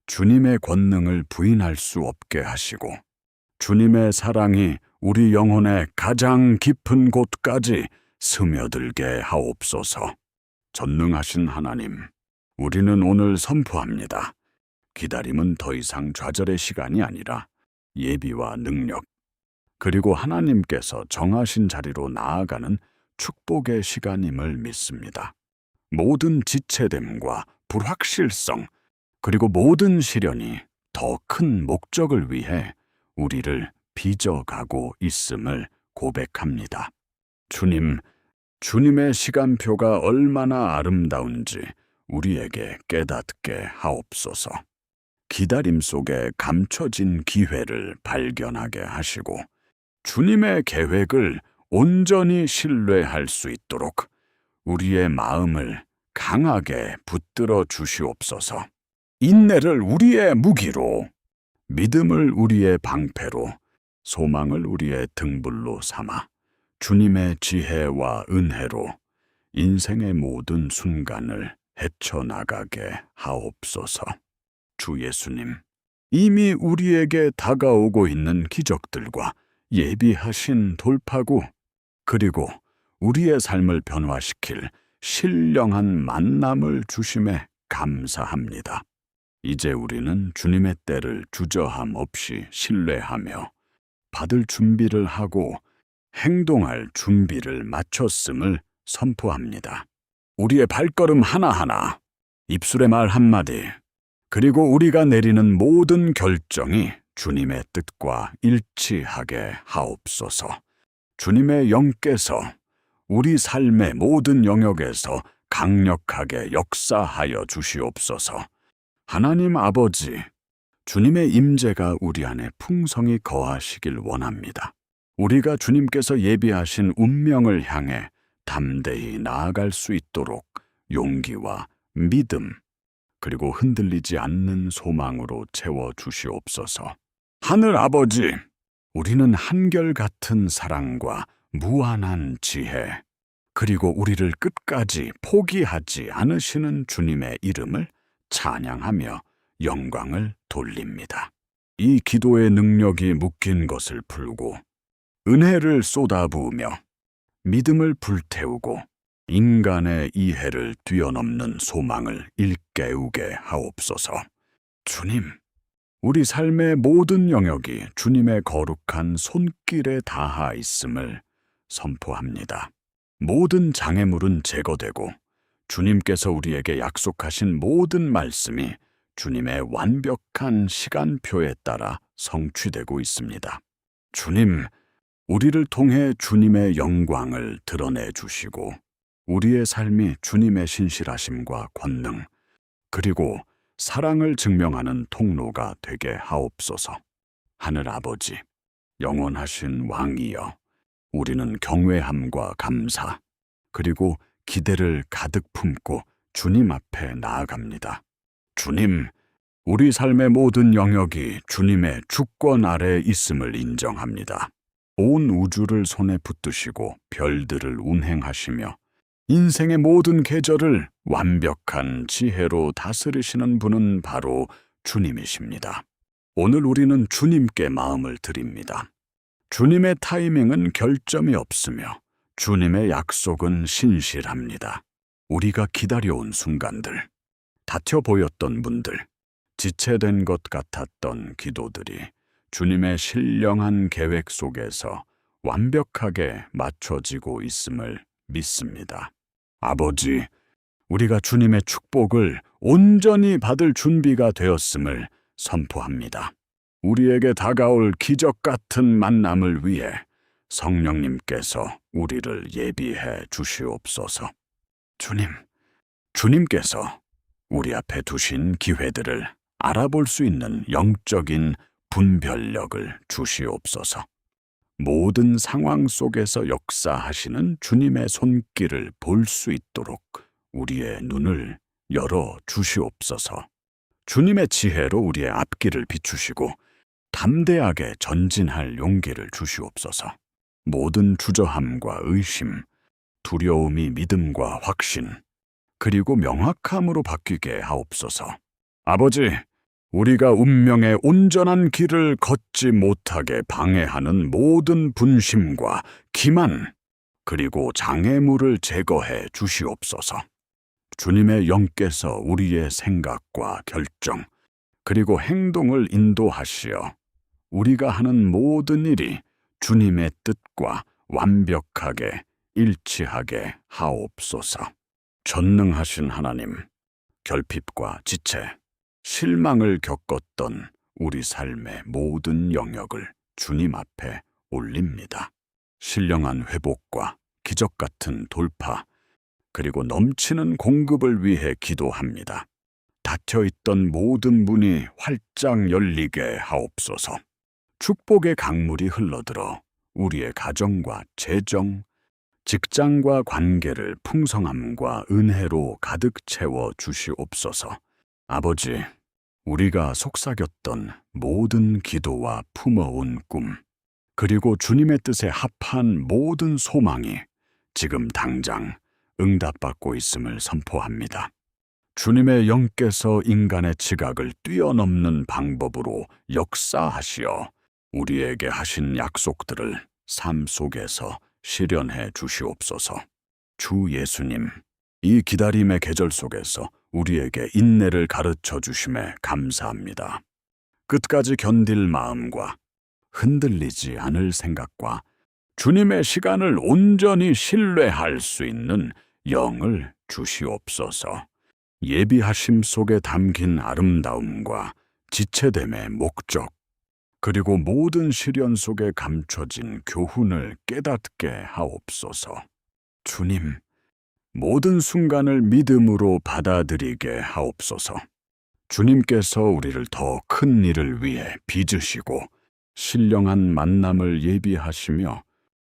주님의 권능을 부인할 수 없게 하시고 주님의 사랑이 우리 영혼의 가장 깊은 곳까지 스며들게 하옵소서. 전능하신 하나님, 우리는 오늘 선포합니다. 기다림은 더 이상 좌절의 시간이 아니라 예비와 능력, 그리고 하나님께서 정하신 자리로 나아가는 축복의 시간임을 믿습니다. 모든 지체됨과 불확실성, 그리고 모든 시련이 더 큰 목적을 위해 우리를 빚어가고 있음을 고백합니다. 주님의 시간표가 얼마나 아름다운지 우리에게 깨닫게 하옵소서. 기다림 속에 감춰진 기회를 발견하게 하시고 주님의 계획을 온전히 신뢰할 수 있도록 우리의 마음을 강하게 붙들어 주시옵소서. 인내를 우리의 무기로, 믿음을 우리의 방패로, 소망을 우리의 등불로 삼아 주님의 지혜와 은혜로 인생의 모든 순간을 헤쳐나가게 하옵소서. 주 예수님, 이미 우리에게 다가오고 있는 기적들과 예비하신 돌파구, 그리고 우리의 삶을 변화시킬 신령한 만남을 주심에 감사합니다. 이제 우리는 주님의 때를 주저함 없이 신뢰하며 받을 준비를 하고 행동할 준비를 마쳤음을 선포합니다. 우리의 발걸음 하나하나, 입술의 말 한마디, 그리고 우리가 내리는 모든 결정이 주님의 뜻과 일치하게 하옵소서. 주님의 영께서 우리 삶의 모든 영역에서 강력하게 역사하여 주시옵소서. 하나님 아버지, 주님의 임재가 우리 안에 풍성히 거하시길 원합니다. 우리가 주님께서 예비하신 운명을 향해 담대히 나아갈 수 있도록 용기와 믿음, 그리고 흔들리지 않는 소망으로 채워 주시옵소서. 하늘 아버지, 우리는 한결같은 사랑과 무한한 지혜, 그리고 우리를 끝까지 포기하지 않으시는 주님의 이름을 찬양하며 영광을 돌립니다. 이 기도의 능력이 묶인 것을 풀고 은혜를 쏟아부으며 믿음을 불태우고 인간의 이해를 뛰어넘는 소망을 일깨우게 하옵소서. 주님, 우리 삶의 모든 영역이 주님의 거룩한 손길에 닿아 있음을 선포합니다. 모든 장애물은 제거되고 주님께서 우리에게 약속하신 모든 말씀이 주님의 완벽한 시간표에 따라 성취되고 있습니다. 주님, 우리를 통해 주님의 영광을 드러내 주시고 우리의 삶이 주님의 신실하심과 권능, 그리고 사랑을 증명하는 통로가 되게 하옵소서. 하늘 아버지, 영원하신 왕이여, 우리는 경외함과 감사, 그리고 기대를 가득 품고 주님 앞에 나아갑니다. 주님, 우리 삶의 모든 영역이 주님의 주권 아래 있음을 인정합니다. 온 우주를 손에 붙드시고 별들을 운행하시며 인생의 모든 계절을 완벽한 지혜로 다스리시는 분은 바로 주님이십니다. 오늘 우리는 주님께 마음을 드립니다. 주님의 타이밍은 결점이 없으며 주님의 약속은 신실합니다. 우리가 기다려온 순간들, 다쳐 보였던 분들, 지체된 것 같았던 기도들이 주님의 신령한 계획 속에서 완벽하게 맞춰지고 있음을 믿습니다. 아버지, 우리가 주님의 축복을 온전히 받을 준비가 되었음을 선포합니다. 우리에게 다가올 기적 같은 만남을 위해 성령님께서 우리를 예비해 주시옵소서. 주님께서 우리 앞에 두신 기회들을 알아볼 수 있는 영적인 분별력을 주시옵소서. 모든 상황 속에서 역사하시는 주님의 손길을 볼 수 있도록 우리의 눈을 열어 주시옵소서. 주님의 지혜로 우리의 앞길을 비추시고 담대하게 전진할 용기를 주시옵소서. 모든 주저함과 의심, 두려움이 믿음과 확신, 그리고 명확함으로 바뀌게 하옵소서. 아버지, 우리가 운명의 온전한 길을 걷지 못하게 방해하는 모든 분심과 기만, 그리고 장애물을 제거해 주시옵소서. 주님의 영께서 우리의 생각과 결정, 그리고 행동을 인도하시어 우리가 하는 모든 일이 주님의 뜻과 완벽하게 일치하게 하옵소서. 전능하신 하나님, 결핍과 지체, 실망을 겪었던 우리 삶의 모든 영역을 주님 앞에 올립니다. 신령한 회복과 기적 같은 돌파, 그리고 넘치는 공급을 위해 기도합니다. 닫혀있던 모든 문이 활짝 열리게 하옵소서. 축복의 강물이 흘러들어 우리의 가정과 재정, 직장과 관계를 풍성함과 은혜로 가득 채워 주시옵소서. 아버지, 우리가 속삭였던 모든 기도와 품어온 꿈, 그리고 주님의 뜻에 합한 모든 소망이 지금 당장 응답받고 있음을 선포합니다. 주님의 영께서 인간의 지각을 뛰어넘는 방법으로 역사하시어 우리에게 하신 약속들을 삶 속에서 실현해 주시옵소서. 주 예수님, 이 기다림의 계절 속에서 우리에게 인내를 가르쳐 주심에 감사합니다. 끝까지 견딜 마음과 흔들리지 않을 생각과 주님의 시간을 온전히 신뢰할 수 있는 영을 주시옵소서. 예비하심 속에 담긴 아름다움과 지체됨의 목적, 그리고 모든 시련 속에 감춰진 교훈을 깨닫게 하옵소서. 주님, 모든 순간을 믿음으로 받아들이게 하옵소서. 주님께서 우리를 더 큰 일을 위해 빚으시고 신령한 만남을 예비하시며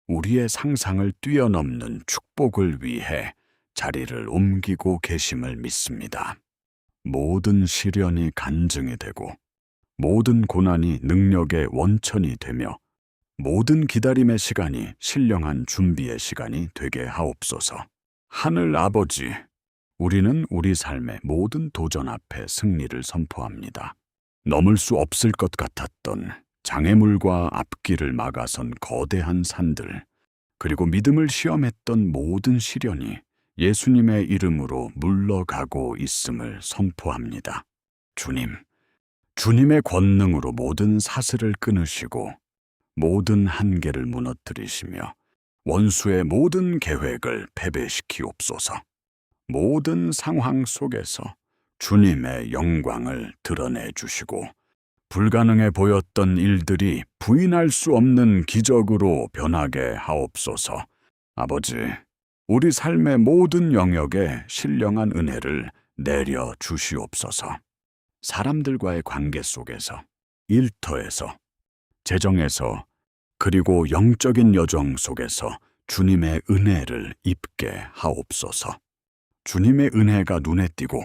우리의 상상을 뛰어넘는 축복을 위해 자리를 옮기고 계심을 믿습니다. 모든 시련이 간증이 되고 모든 고난이 능력의 원천이 되며 모든 기다림의 시간이 신령한 준비의 시간이 되게 하옵소서. 하늘 아버지, 우리는 우리 삶의 모든 도전 앞에 승리를 선포합니다. 넘을 수 없을 것 같았던 장애물과 앞길을 막아선 거대한 산들, 그리고 믿음을 시험했던 모든 시련이 예수님의 이름으로 물러가고 있음을 선포합니다. 주님의 권능으로 모든 사슬을 끊으시고 모든 한계를 무너뜨리시며 원수의 모든 계획을 패배시키옵소서. 모든 상황 속에서 주님의 영광을 드러내 주시고 불가능해 보였던 일들이 부인할 수 없는 기적으로 변하게 하옵소서. 아버지, 우리 삶의 모든 영역에 신령한 은혜를 내려 주시옵소서. 사람들과의 관계 속에서, 일터에서, 재정에서, 그리고 영적인 여정 속에서 주님의 은혜를 입게 하옵소서. 주님의 은혜가 눈에 띄고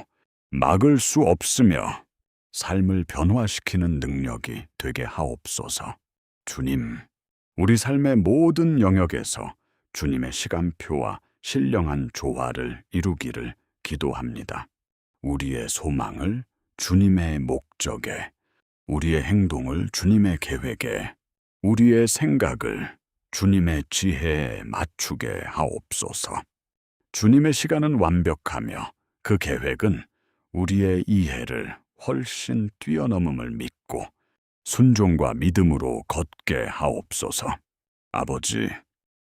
막을 수 없으며 삶을 변화시키는 능력이 되게 하옵소서. 주님, 우리 삶의 모든 영역에서 주님의 시간표와 신령한 조화를 이루기를 기도합니다. 우리의 소망을 주님의 목적에, 우리의 행동을 주님의 계획에, 우리의 생각을 주님의 지혜에 맞추게 하옵소서. 주님의 시간은 완벽하며 그 계획은 우리의 이해를 훨씬 뛰어넘음을 믿고 순종과 믿음으로 걷게 하옵소서. 아버지,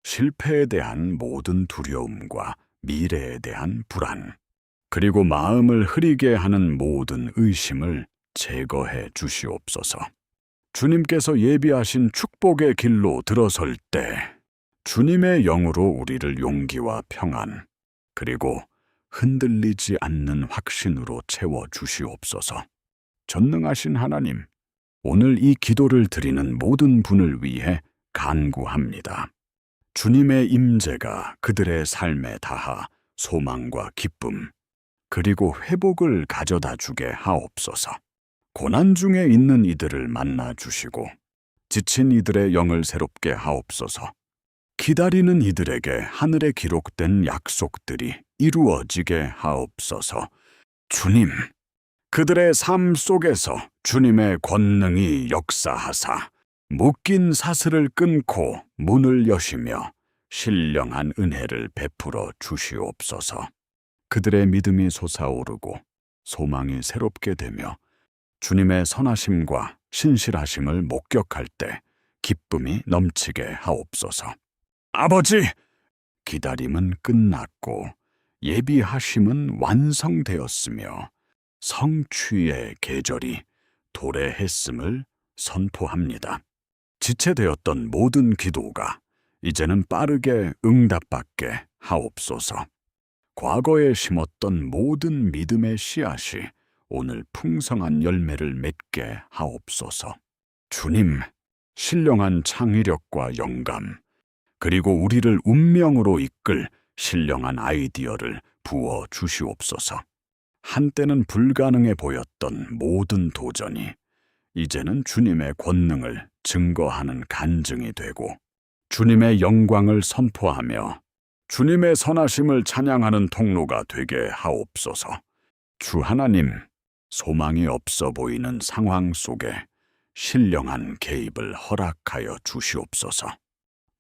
실패에 대한 모든 두려움과 미래에 대한 불안, 그리고 마음을 흐리게 하는 모든 의심을 제거해 주시옵소서. 주님께서 예비하신 축복의 길로 들어설 때 주님의 영으로 우리를 용기와 평안, 그리고 흔들리지 않는 확신으로 채워 주시옵소서. 전능하신 하나님, 오늘 이 기도를 드리는 모든 분을 위해 간구합니다. 주님의 임재가 그들의 삶에 닿아 소망과 기쁨, 그리고 회복을 가져다 주게 하옵소서. 고난 중에 있는 이들을 만나 주시고 지친 이들의 영을 새롭게 하옵소서. 기다리는 이들에게 하늘에 기록된 약속들이 이루어지게 하옵소서. 주님, 그들의 삶 속에서 주님의 권능이 역사하사 묶인 사슬을 끊고 문을 여시며 신령한 은혜를 베풀어 주시옵소서. 그들의 믿음이 솟아오르고 소망이 새롭게 되며 주님의 선하심과 신실하심을 목격할 때 기쁨이 넘치게 하옵소서. 아버지, 기다림은 끝났고 예비하심은 완성되었으며 성취의 계절이 도래했음을 선포합니다. 지체되었던 모든 기도가 이제는 빠르게 응답받게 하옵소서. 과거에 심었던 모든 믿음의 씨앗이 오늘 풍성한 열매를 맺게 하옵소서. 주님, 신령한 창의력과 영감, 그리고 우리를 운명으로 이끌 신령한 아이디어를 부어 주시옵소서. 한때는 불가능해 보였던 모든 도전이 이제는 주님의 권능을 증거하는 간증이 되고 주님의 영광을 선포하며 주님의 선하심을 찬양하는 통로가 되게 하옵소서. 주 하나님, 소망이 없어 보이는 상황 속에 신령한 개입을 허락하여 주시옵소서.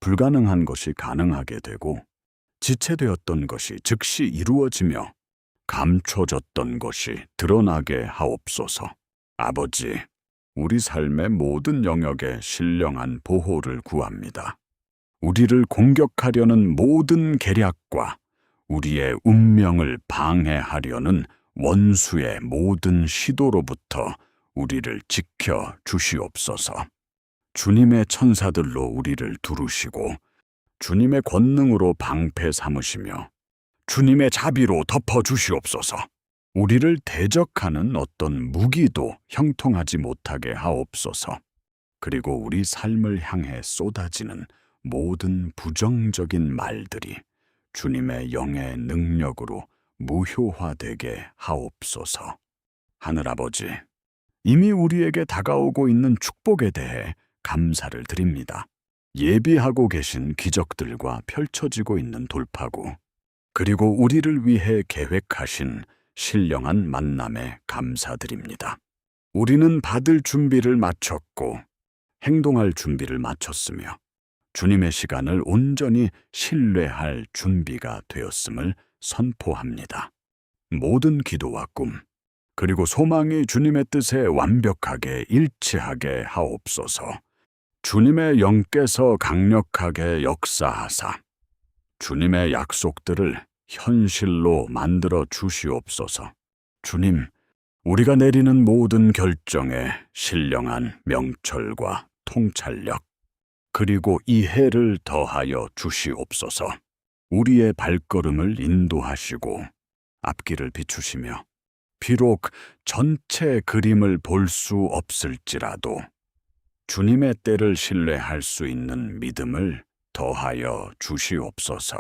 불가능한 것이 가능하게 되고 지체되었던 것이 즉시 이루어지며 감춰졌던 것이 드러나게 하옵소서. 아버지, 우리 삶의 모든 영역에 신령한 보호를 구합니다. 우리를 공격하려는 모든 계략과 우리의 운명을 방해하려는 원수의 모든 시도로부터 우리를 지켜 주시옵소서. 주님의 천사들로 우리를 두르시고 주님의 권능으로 방패 삼으시며 주님의 자비로 덮어 주시옵소서. 우리를 대적하는 어떤 무기도 형통하지 못하게 하옵소서. 그리고 우리 삶을 향해 쏟아지는 모든 부정적인 말들이 주님의 영의 능력으로 무효화되게 하옵소서. 하늘아버지, 이미 우리에게 다가오고 있는 축복에 대해 감사를 드립니다. 예비하고 계신 기적들과 펼쳐지고 있는 돌파구, 그리고 우리를 위해 계획하신 신령한 만남에 감사드립니다. 우리는 받을 준비를 마쳤고 행동할 준비를 마쳤으며 주님의 시간을 온전히 신뢰할 준비가 되었음을 선포합니다. 모든 기도와 꿈, 그리고 소망이 주님의 뜻에 완벽하게 일치하게 하옵소서. 주님의 영께서 강력하게 역사하사 주님의 약속들을 현실로 만들어 주시옵소서. 주님, 우리가 내리는 모든 결정에 신령한 명철과 통찰력, 그리고 이해를 더하여 주시옵소서. 우리의 발걸음을 인도하시고 앞길을 비추시며 비록 전체 그림을 볼 수 없을지라도 주님의 때를 신뢰할 수 있는 믿음을 더하여 주시옵소서.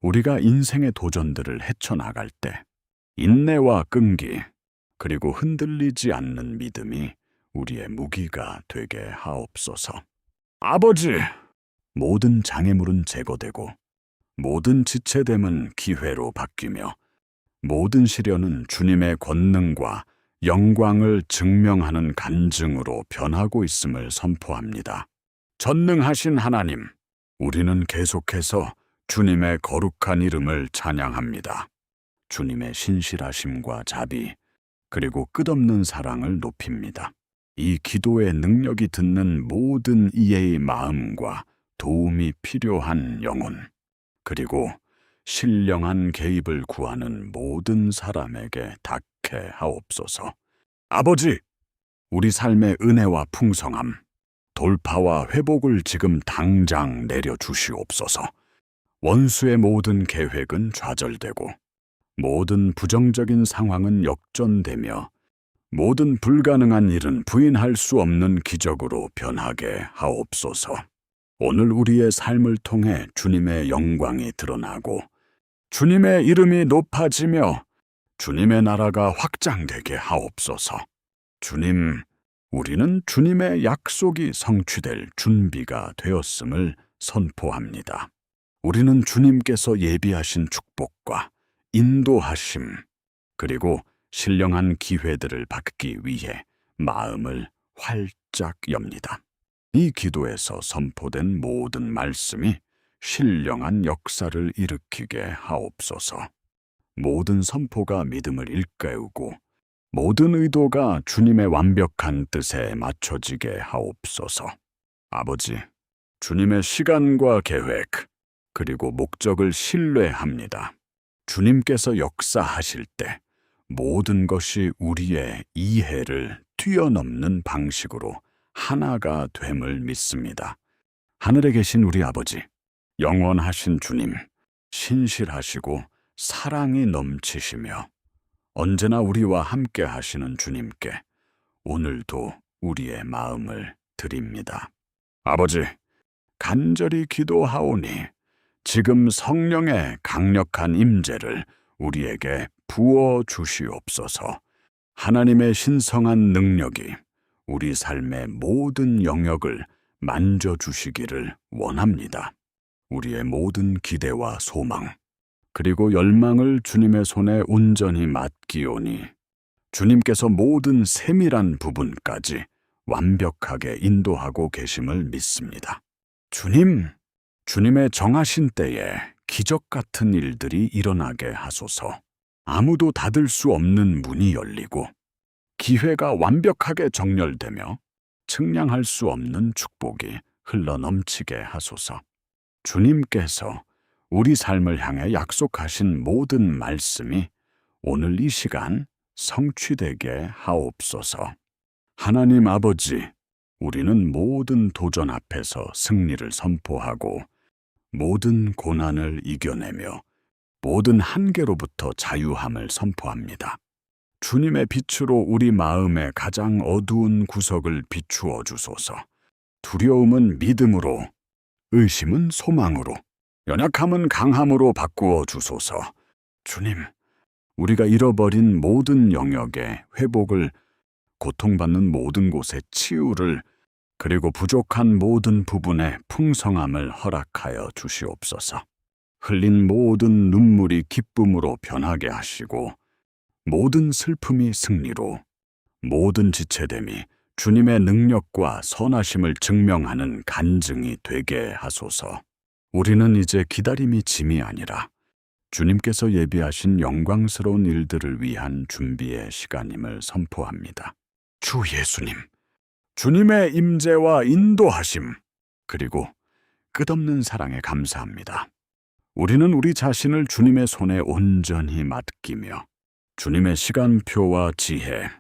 우리가 인생의 도전들을 헤쳐나갈 때 인내와 끈기, 그리고 흔들리지 않는 믿음이 우리의 무기가 되게 하옵소서. 아버지, 모든 장애물은 제거되고 모든 지체됨은 기회로 바뀌며 모든 시련은 주님의 권능과 영광을 증명하는 간증으로 변하고 있음을 선포합니다. 전능하신 하나님, 우리는 계속해서 주님의 거룩한 이름을 찬양합니다. 주님의 신실하심과 자비, 그리고 끝없는 사랑을 높입니다. 이 기도의 능력이 듣는 모든 이의 마음과 도움이 필요한 영혼, 그리고 신령한 개입을 구하는 모든 사람에게 닿게 하옵소서. 아버지, 우리 삶의 은혜와 풍성함, 돌파와 회복을 지금 당장 내려주시옵소서. 원수의 모든 계획은 좌절되고 모든 부정적인 상황은 역전되며 모든 불가능한 일은 부인할 수 없는 기적으로 변하게 하옵소서. 오늘 우리의 삶을 통해 주님의 영광이 드러나고 주님의 이름이 높아지며 주님의 나라가 확장되게 하옵소서. 주님, 우리는 주님의 약속이 성취될 준비가 되었음을 선포합니다. 우리는 주님께서 예비하신 축복과 인도하심, 그리고 신령한 기회들을 받기 위해 마음을 활짝 엽니다. 이 기도에서 선포된 모든 말씀이 신령한 역사를 일으키게 하옵소서. 모든 선포가 믿음을 일깨우고 모든 의도가 주님의 완벽한 뜻에 맞춰지게 하옵소서. 아버지, 주님의 시간과 계획, 그리고 목적을 신뢰합니다. 주님께서 역사하실 때 모든 것이 우리의 이해를 뛰어넘는 방식으로 하나가 됨을 믿습니다. 하늘에 계신 우리 아버지, 영원하신 주님, 신실하시고 사랑이 넘치시며 언제나 우리와 함께 하시는 주님께 오늘도 우리의 마음을 드립니다. 아버지, 간절히 기도하오니 지금 성령의 강력한 임재를 우리에게 부어 주시옵소서. 하나님의 신성한 능력이 우리 삶의 모든 영역을 만져주시기를 원합니다. 우리의 모든 기대와 소망, 그리고 열망을 주님의 손에 온전히 맡기오니 주님께서 모든 세밀한 부분까지 완벽하게 인도하고 계심을 믿습니다. 주님, 주님의 정하신 때에 기적 같은 일들이 일어나게 하소서. 아무도 닫을 수 없는 문이 열리고 기회가 완벽하게 정렬되며 측량할 수 없는 축복이 흘러넘치게 하소서. 주님께서 우리 삶을 향해 약속하신 모든 말씀이 오늘 이 시간 성취되게 하옵소서. 하나님 아버지, 우리는 모든 도전 앞에서 승리를 선포하고 모든 고난을 이겨내며 모든 한계로부터 자유함을 선포합니다. 주님의 빛으로 우리 마음의 가장 어두운 구석을 비추어 주소서. 두려움은 믿음으로, 의심은 소망으로, 연약함은 강함으로 바꾸어 주소서. 주님, 우리가 잃어버린 모든 영역의 회복을, 고통받는 모든 곳의 치유를, 그리고 부족한 모든 부분의 풍성함을 허락하여 주시옵소서. 흘린 모든 눈물이 기쁨으로 변하게 하시고 모든 슬픔이 승리로, 모든 지체됨이 주님의 능력과 선하심을 증명하는 간증이 되게 하소서. 우리는 이제 기다림이 짐이 아니라 주님께서 예비하신 영광스러운 일들을 위한 준비의 시간임을 선포합니다. 주 예수님, 주님의 임재와 인도하심, 그리고 끝없는 사랑에 감사합니다. 우리는 우리 자신을 주님의 손에 온전히 맡기며 주님의 시간표와 지혜,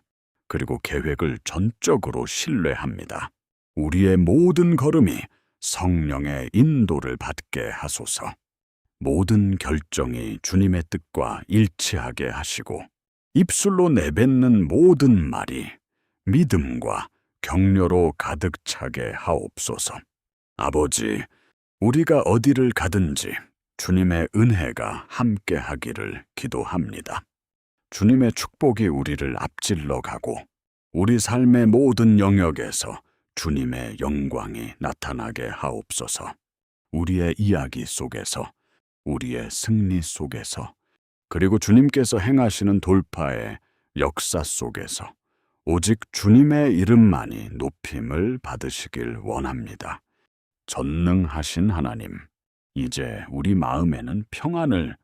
그리고 계획을 전적으로 신뢰합니다. 우리의 모든 걸음이 성령의 인도를 받게 하소서. 모든 결정이 주님의 뜻과 일치하게 하시고 입술로 내뱉는 모든 말이 믿음과 격려로 가득 차게 하옵소서. 아버지, 우리가 어디를 가든지 주님의 은혜가 함께 하기를 기도합니다. 주님의 축복이 우리를 앞질러 가고 우리 삶의 모든 영역에서 주님의 영광이 나타나게 하옵소서. 우리의 이야기 속에서, 우리의 승리 속에서, 그리고 주님께서 행하시는 돌파의 역사 속에서 오직 주님의 이름만이 높임을 받으시길 원합니다. 전능하신 하나님, 이제 우리 마음에는 평안을,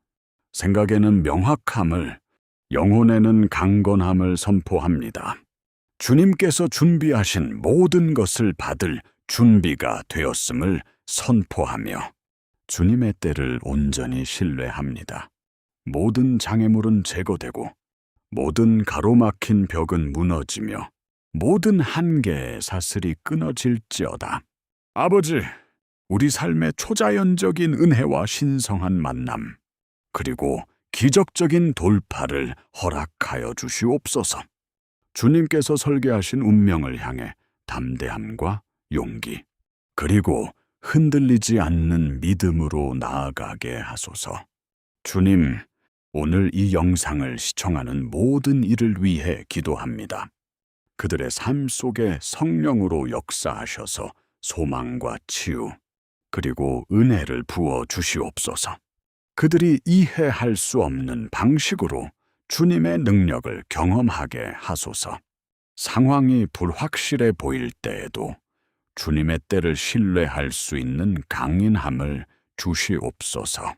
생각에는 명확함을, 영혼에는 강건함을 선포합니다. 주님께서 준비하신 모든 것을 받을 준비가 되었음을 선포하며 주님의 때를 온전히 신뢰합니다. 모든 장애물은 제거되고 모든 가로막힌 벽은 무너지며 모든 한계의 사슬이 끊어질지어다. 아버지, 우리 삶의 초자연적인 은혜와 신성한 만남, 그리고 기적적인 돌파를 허락하여 주시옵소서. 주님께서 설계하신 운명을 향해 담대함과 용기, 그리고 흔들리지 않는 믿음으로 나아가게 하소서. 주님, 오늘 이 영상을 시청하는 모든 이를 위해 기도합니다. 그들의 삶 속에 성령으로 역사하셔서 소망과 치유, 그리고 은혜를 부어 주시옵소서. 그들이 이해할 수 없는 방식으로 주님의 능력을 경험하게 하소서. 상황이 불확실해 보일 때에도 주님의 때를 신뢰할 수 있는 강인함을 주시옵소서.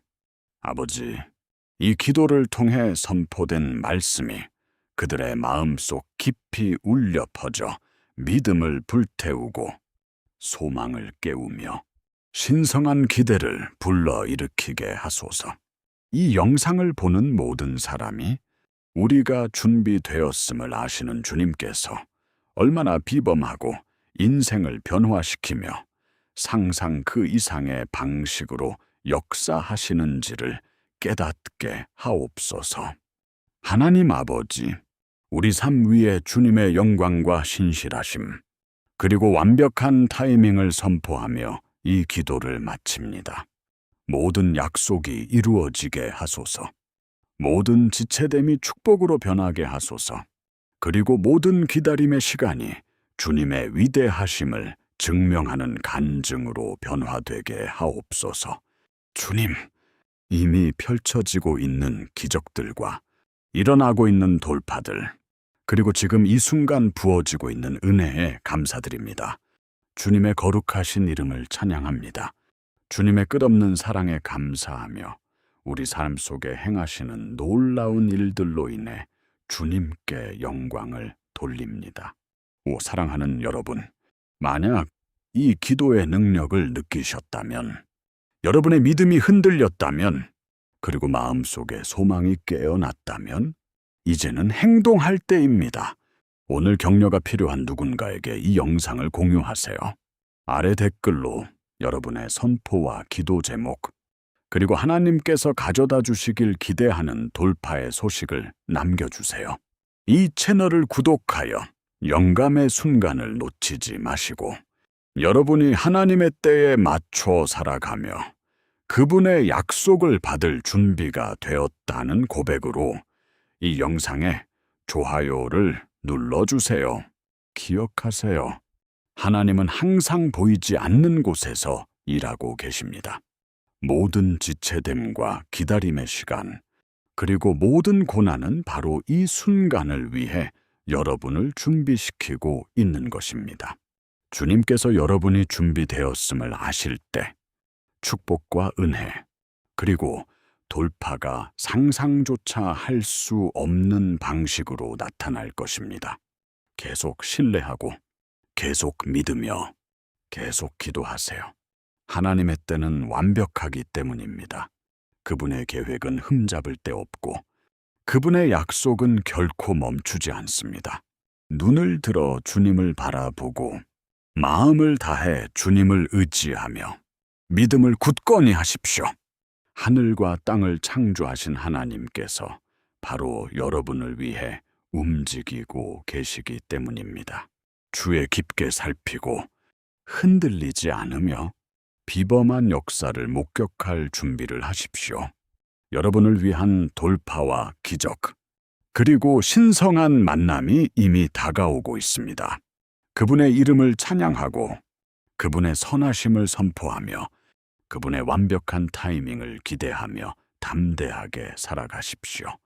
아버지, 이 기도를 통해 선포된 말씀이 그들의 마음속 깊이 울려 퍼져 믿음을 불태우고 소망을 깨우며 신성한 기대를 불러일으키게 하소서. 이 영상을 보는 모든 사람이 우리가 준비되었음을 아시는 주님께서 얼마나 비범하고 인생을 변화시키며 상상 그 이상의 방식으로 역사하시는지를 깨닫게 하옵소서. 하나님 아버지, 우리 삶 위에 주님의 영광과 신실하심, 그리고 완벽한 타이밍을 선포하며 이 기도를 마칩니다. 모든 약속이 이루어지게 하소서. 모든 지체됨이 축복으로 변하게 하소서. 그리고 모든 기다림의 시간이 주님의 위대하심을 증명하는 간증으로 변화되게 하옵소서. 주님, 이미 펼쳐지고 있는 기적들과 일어나고 있는 돌파들, 그리고 지금 이 순간 부어지고 있는 은혜에 감사드립니다. 주님의 거룩하신 이름을 찬양합니다. 주님의 끝없는 사랑에 감사하며 우리 삶 속에 행하시는 놀라운 일들로 인해 주님께 영광을 돌립니다. 오, 사랑하는 여러분, 만약 이 기도의 능력을 느끼셨다면, 여러분의 믿음이 흔들렸다면, 그리고 마음속에 소망이 깨어났다면 이제는 행동할 때입니다. 오늘 격려가 필요한 누군가에게 이 영상을 공유하세요. 아래 댓글로 여러분의 선포와 기도 제목, 그리고 하나님께서 가져다 주시길 기대하는 돌파의 소식을 남겨주세요. 이 채널을 구독하여 영감의 순간을 놓치지 마시고 여러분이 하나님의 때에 맞춰 살아가며 그분의 약속을 받을 준비가 되었다는 고백으로 이 영상에 좋아요를 눌러주세요. 기억하세요. 하나님은 항상 보이지 않는 곳에서 일하고 계십니다. 모든 지체됨과 기다림의 시간, 그리고 모든 고난은 바로 이 순간을 위해 여러분을 준비시키고 있는 것입니다. 주님께서 여러분이 준비되었음을 아실 때 축복과 은혜, 그리고 돌파가 상상조차 할 수 없는 방식으로 나타날 것입니다. 계속 신뢰하고 계속 믿으며 계속 기도하세요. 하나님의 때는 완벽하기 때문입니다. 그분의 계획은 흠잡을 데 없고 그분의 약속은 결코 멈추지 않습니다. 눈을 들어 주님을 바라보고 마음을 다해 주님을 의지하며 믿음을 굳건히 하십시오. 하늘과 땅을 창조하신 하나님께서 바로 여러분을 위해 움직이고 계시기 때문입니다. 주의 깊게 살피고 흔들리지 않으며 비범한 역사를 목격할 준비를 하십시오. 여러분을 위한 돌파와 기적, 그리고 신성한 만남이 이미 다가오고 있습니다. 그분의 이름을 찬양하고 그분의 선하심을 선포하며 그분의 완벽한 타이밍을 기대하며 담대하게 살아가십시오.